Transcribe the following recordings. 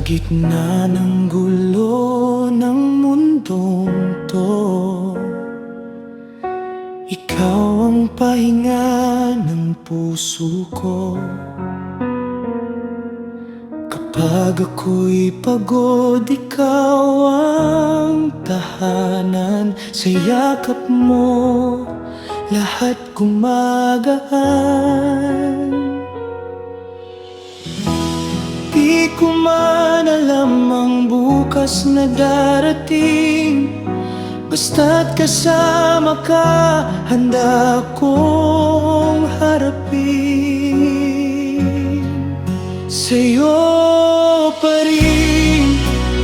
gitna ng gulo ng mundong to, ikaw ang pahinga ng puso ko. Kapag ako'y pagod, ikaw ang tahanan. Sa yakap mo, lahat gumagaan. Di ko man alam ang bukas na darating, basta't kasama ka, handa kong harapin. Sa'yo pa rin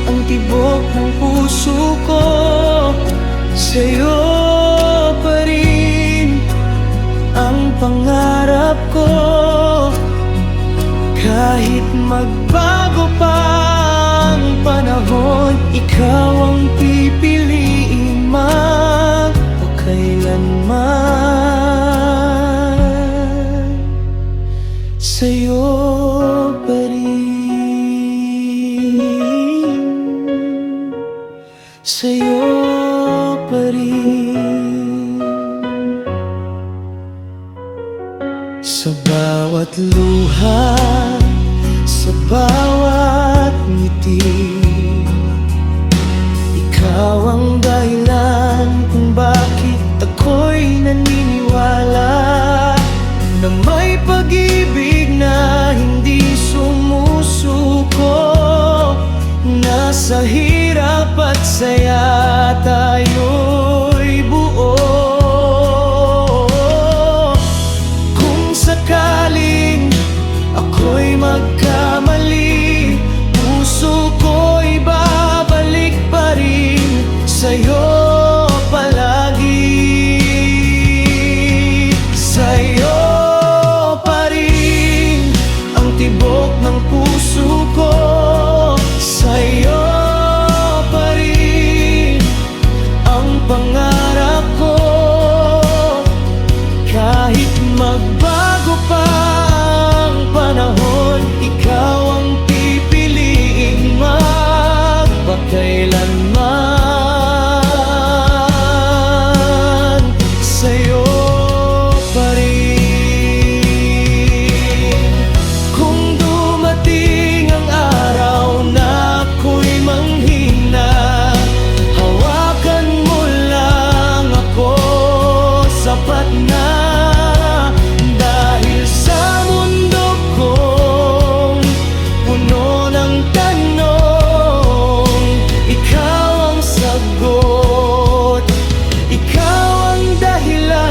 ang tibok ng puso ko, sa'yo pa rin ang pangarap ko. Kahit magbago pa ang panahon, ikaw ang pipiliin magpakailanman. Sa'yo pa rin, sa'yo pa rin. Sa bawat luha, sa bawat ngiti, ikaw ang dahilan kung bakit ako'y naniniwala na may pag-ibig na hindi sumusuko. Nasa hirap at saya tayo'y buo. Kung sakaling ako'y magkamali, puso ko'y babalik pa rin sa'yo palagi. Sa'yo pa rin ang tibok ng puso ko, sa'yo pa rin ang pangarap ko. Kahit magbago pa ang panahon, ikaw ang pipiliin magpakailanman. Sa'yo pa rin. Kung dumating ang araw na ako'y manghina, hawakan mo lang ako, sapat na. Dahil sa mundo kong puno ng tanong, ikaw ang sagot, ikaw ang dahilan.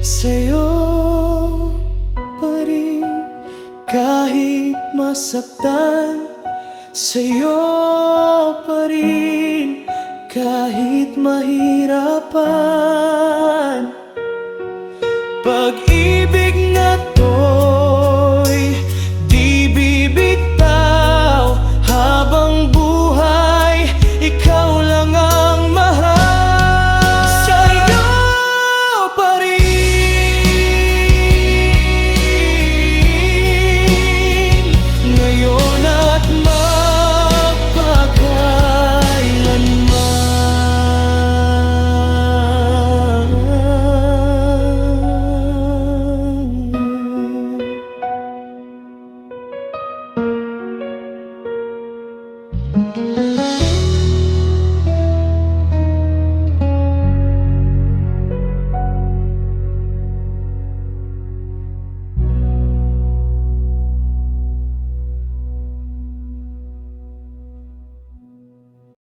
Sa'yo pa rin kahit masaktan, sa'yo pa rin kahit mahirapan. Pag-ibig na to'y di bibitaw, habang buhay ikaw lang ang mahal. Sa'yo pa rin ngayon at magpakailanman.